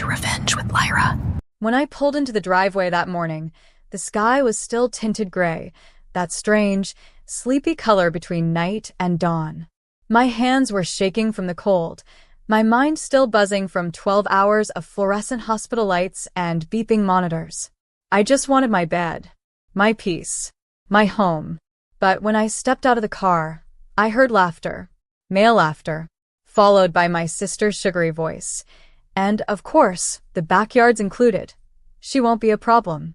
to revenge with Lyra. When I pulled into the driveway that morning, the sky was still tinted gray, that strange, sleepy color between night and dawn. My hands were shaking from the cold, my mind still buzzing from 12 hours of fluorescent hospital lights and beeping monitors. I just wanted my bed, my peace, my home. But when I stepped out of the car, I heard laughter, male laughter, followed by my sister's sugary voice. And, of course, the backyard's included. She won't be a problem.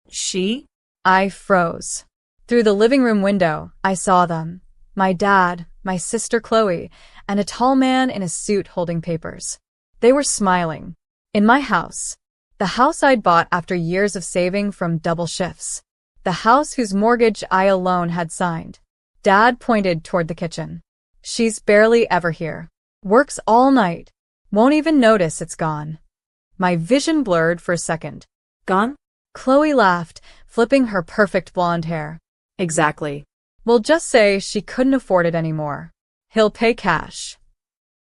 She? I froze. Through the living room window, I saw them. My dad, my sister Chloe, and a tall man in a suit holding papers. They were smiling. In my house. The house I'd bought after years of saving from double shifts. The house whose mortgage I alone had signed. Dad pointed toward the kitchen. She's barely ever here. Works all night. Won't even notice it's gone. My vision blurred for a second. Gone? Chloe laughed, flipping her perfect blonde hair. Exactly. We'll just say she couldn't afford it anymore. He'll pay cash.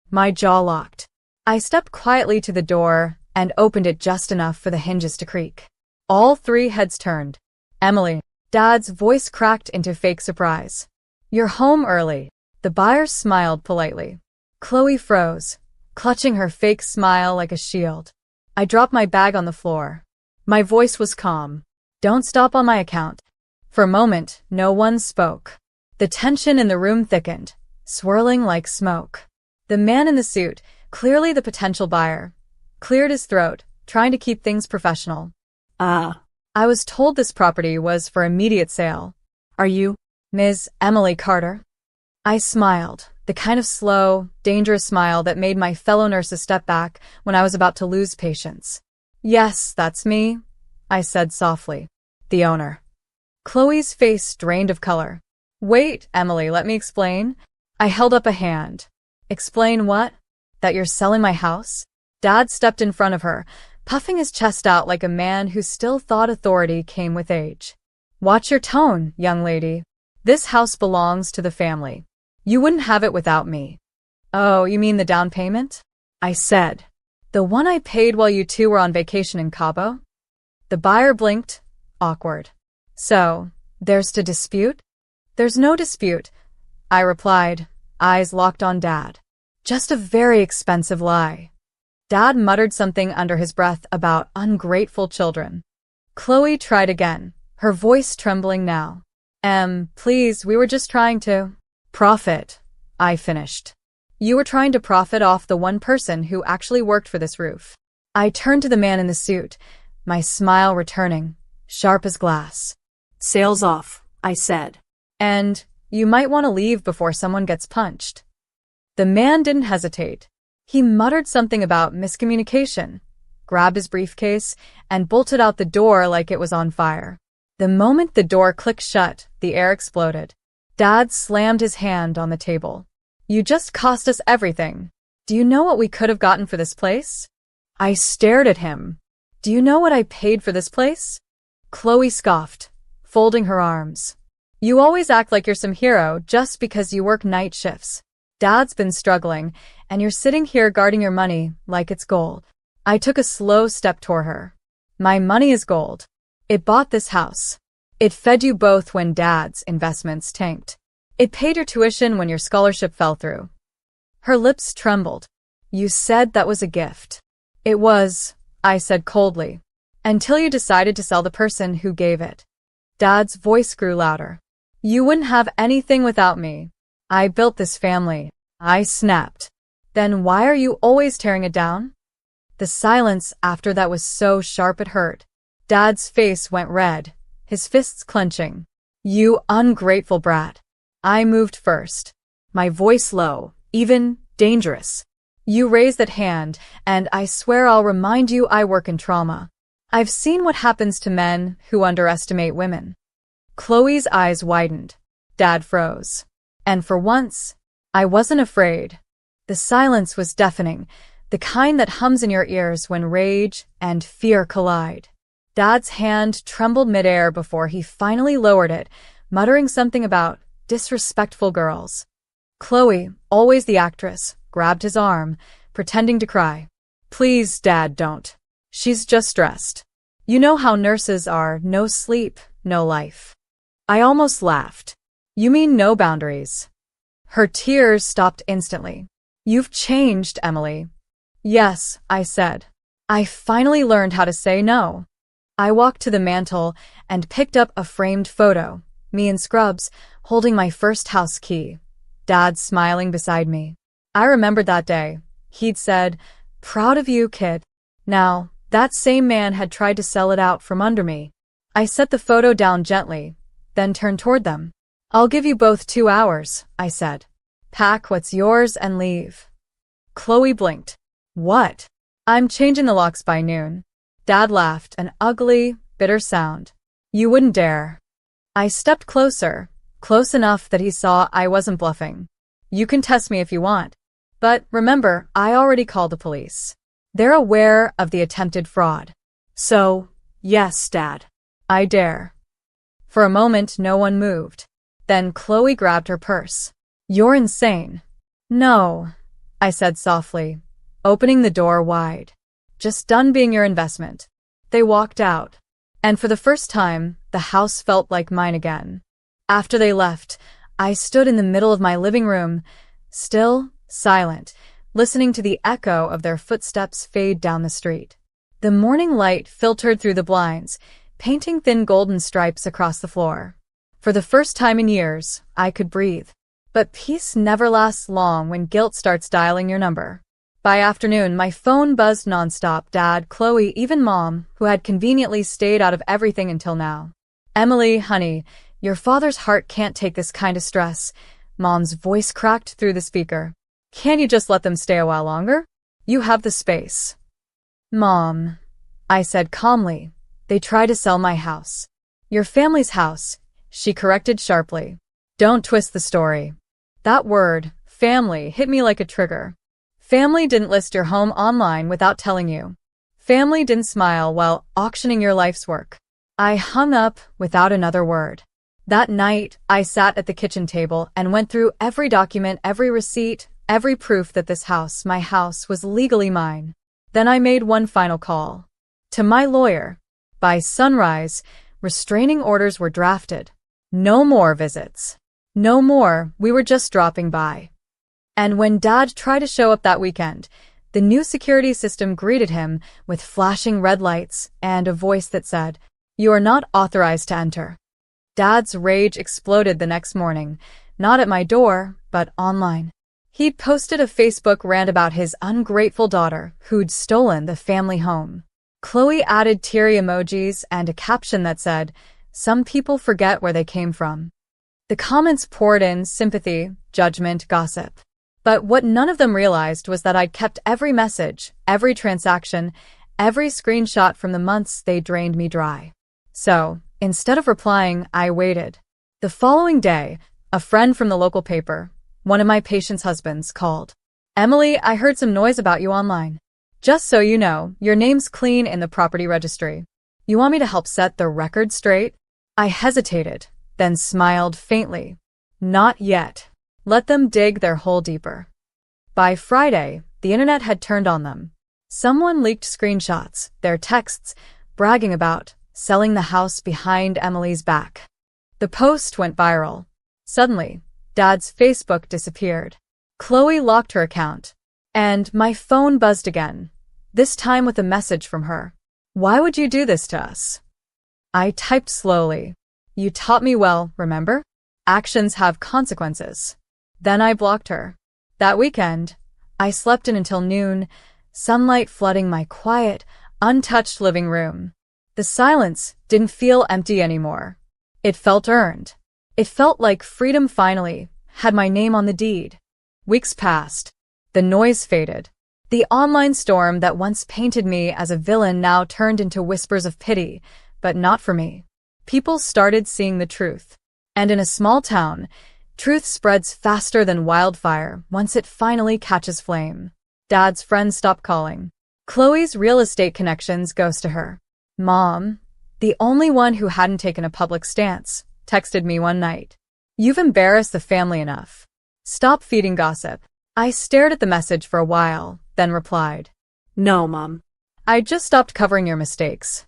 My jaw locked. I stepped quietly to the door and opened it just enough for the hinges to creak. All three heads turned. Emily. Dad's voice cracked into fake surprise. You're home early. The buyer smiled politely. Chloe froze, clutching her fake smile like a shield. I dropped my bag on the floor. My voice was calm. Don't stop on my account. For a moment, no one spoke. The tension in the room thickened, swirling like smoke. The man in the suit, clearly the potential buyer, cleared his throat, trying to keep things professional. I was told this property was for immediate sale. Are you Ms. Emily Carter? I smiled, the kind of slow, dangerous smile that made my fellow nurses step back when I was about to lose patience. Yes, that's me, I said softly. The owner. Chloe's face drained of color. Wait, Emily, let me explain. I held up a hand. Explain what? That you're selling my house? Dad stepped in front of her, puffing his chest out like a man who still thought authority came with age. Watch your tone, young lady. This house belongs to the family. You wouldn't have it without me. Oh, you mean the down payment? I said. The one I paid while you two were on vacation in Cabo? The buyer blinked, awkward. So, there's to dispute? There's no dispute, I replied, eyes locked on Dad. Just a very expensive lie. Dad muttered something under his breath about ungrateful children. Chloe tried again, her voice trembling now. Please, we were just trying to profit, I finished. You were trying to profit off the one person who actually worked for this roof. I turned to the man in the suit, my smile returning, sharp as glass. Sales off, I said. And you might want to leave before someone gets punched. The man didn't hesitate. He muttered something about miscommunication, grabbed his briefcase, and bolted out the door like it was on fire. The moment the door clicked shut, the air exploded. Dad slammed his hand on the table. You just cost us everything. Do you know what we could have gotten for this place? I stared at him. Do you know what I paid for this place? Chloe scoffed, folding her arms. You always act like you're some hero just because you work night shifts. Dad's been struggling, and you're sitting here guarding your money like it's gold. I took a slow step toward her. My money is gold. It bought this house. It fed you both when Dad's investments tanked. It paid your tuition when your scholarship fell through. Her lips trembled. You said that was a gift. It was, I said coldly, until you decided to sell the person who gave it. Dad's voice grew louder. You wouldn't have anything without me. I built this family. I snapped. Then why are you always tearing it down? The silence after that was so sharp it hurt. Dad's face went red, his fists clenching. You ungrateful brat. I moved first, my voice low, even dangerous. You raised that hand, and I swear I'll remind you I work in trauma. I've seen what happens to men who underestimate women. Chloe's eyes widened. Dad froze. And for once, I wasn't afraid. The silence was deafening, the kind that hums in your ears when rage and fear collide. Dad's hand trembled midair before he finally lowered it, muttering something about disrespectful girls. Chloe, always the actress, grabbed his arm, pretending to cry. Please, Dad, don't. She's just stressed. You know how nurses are, no sleep, no life. I almost laughed. You mean no boundaries? Her tears stopped instantly. You've changed, Emily. Yes, I said. I finally learned how to say no. I walked to the mantel and picked up a framed photo, me in scrubs, holding my first house key. Dad smiling beside me. I remembered that day. He'd said, "Proud of you, kid." Now, that same man had tried to sell it out from under me. I set the photo down gently, then turned toward them. "I'll give you both 2 hours," I said. "Pack what's yours and leave." Chloe blinked. What? "I'm changing the locks by noon." Dad laughed, an ugly, bitter sound. "You wouldn't dare." I stepped closer, close enough that he saw I wasn't bluffing. "You can test me if you want. But remember, I already called the police. They're aware of the attempted fraud." "So, yes, Dad. I dare." For a moment, no one moved. Then Chloe grabbed her purse. "You're insane." "No," I said softly, opening the door wide. "Just done being your investment." They walked out. And for the first time, the house felt like mine again. After they left, I stood in the middle of my living room, still, silent, listening to the echo of their footsteps fade down the street. The morning light filtered through the blinds, painting thin golden stripes across the floor. For the first time in years, I could breathe. But peace never lasts long when guilt starts dialing your number. By afternoon, my phone buzzed nonstop. Dad, Chloe, even Mom, who had conveniently stayed out of everything until now. "Emily, honey, your father's heart can't take this kind of stress." Mom's voice cracked through the speaker. "Can't you just let them stay a while longer? You have the space." "Mom," I said calmly, "they try to sell my house." "Your family's house," she corrected sharply. "Don't twist the story." That word, family, hit me like a trigger. Family didn't list your home online without telling you. Family didn't smile while auctioning your life's work. I hung up without another word. That night, I sat at the kitchen table and went through every document, every receipt, every proof that this house, my house, was legally mine. Then I made one final call. To my lawyer. By sunrise, restraining orders were drafted. No more visits. No more, we were just dropping by. And when Dad tried to show up that weekend, the new security system greeted him with flashing red lights and a voice that said, "You are not authorized to enter." Dad's rage exploded the next morning, not at my door, but online. He'd posted a Facebook rant about his ungrateful daughter who'd stolen the family home. Chloe added teary emojis and a caption that said, "Some people forget where they came from." The comments poured in sympathy, judgment, gossip. But what none of them realized was that I'd kept every message, every transaction, every screenshot from the months they drained me dry. So, instead of replying, I waited. The following day, a friend from the local paper, one of my patient's husbands, called. "Emily, I heard some noise about you online. Just so you know, your name's clean in the property registry. You want me to help set the record straight?" I hesitated, then smiled faintly. "Not yet. Let them dig their hole deeper." By Friday, the internet had turned on them. Someone leaked screenshots, their texts, bragging about selling the house behind Emily's back. The post went viral. Suddenly, Dad's Facebook disappeared. Chloe locked her account. And my phone buzzed again, this time with a message from her. "Why would you do this to us?" I typed slowly. "You taught me well, remember? Actions have consequences." Then I blocked her. That weekend, I slept in until noon, sunlight flooding my quiet, untouched living room. The silence didn't feel empty anymore. It felt earned. It felt like freedom finally had my name on the deed. Weeks passed. The noise faded. The online storm that once painted me as a villain now turned into whispers of pity, but not for me. People started seeing the truth. And in a small town, truth spreads faster than wildfire once it finally catches flame. Dad's friends stop calling. Chloe's real estate connections goes to her. Mom, the only one who hadn't taken a public stance, texted me one night. "You've embarrassed the family enough. Stop feeding gossip." I stared at the message for a while, then replied, No, Mom. I just stopped covering your mistakes.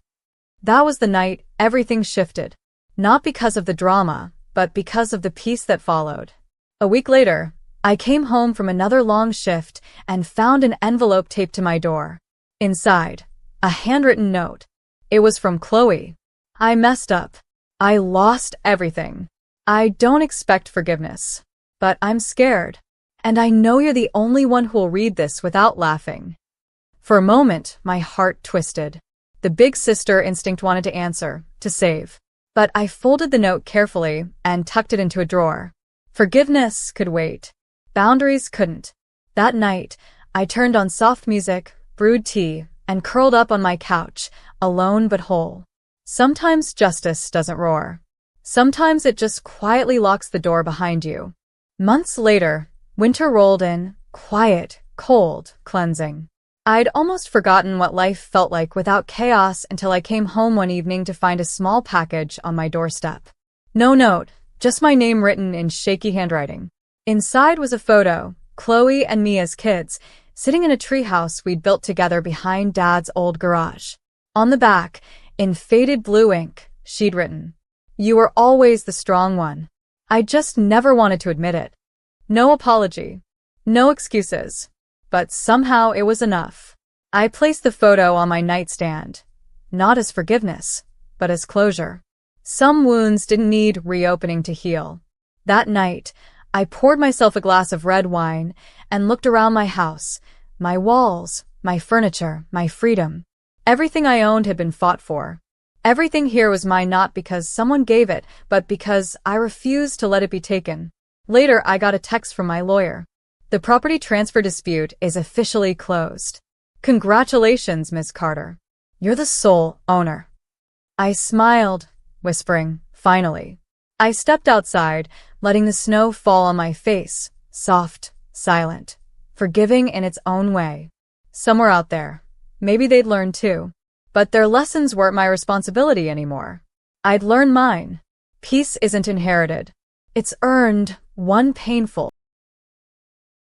That was the night everything shifted. Not because of the drama, but because of the peace that followed. A week later, I came home from another long shift and found an envelope taped to my door. Inside, a handwritten note. It was from Chloe. I messed up. I lost everything. I don't expect forgiveness. But I'm scared. And I know you're the only one who will read this without laughing. For a moment, my heart twisted. The big sister instinct wanted to answer, to save. But I folded the note carefully and tucked it into a drawer. Forgiveness could wait. Boundaries couldn't. That night, I turned on soft music, brewed tea, and curled up on my couch, alone but whole. Sometimes justice doesn't roar. Sometimes it just quietly locks the door behind you. Months later, winter rolled in, quiet, cold, cleansing. I'd almost forgotten what life felt like without chaos until I came home one evening to find a small package on my doorstep. No note, just my name written in shaky handwriting. Inside was a photo, Chloe and me as kids, sitting in a treehouse we'd built together behind Dad's old garage. On the back, in faded blue ink, she'd written, "You were always the strong one." I just never wanted to admit it. No apology. No excuses. But somehow it was enough. I placed the photo on my nightstand, not as forgiveness, but as closure. Some wounds didn't need reopening to heal. That night, I poured myself a glass of red wine and looked around my house, my walls, my furniture, my freedom. Everything I owned had been fought for. Everything here was mine not because someone gave it, but because I refused to let it be taken. Later, I got a text from my lawyer. The property transfer dispute is officially closed. Congratulations, Ms. Carter. You're the sole owner. I smiled, whispering, finally. I stepped outside, letting the snow fall on my face, soft, silent, forgiving in its own way. Somewhere out there, maybe they'd learn too. But their lessons weren't my responsibility anymore. I'd learned mine. Peace isn't inherited. It's earned, one painful,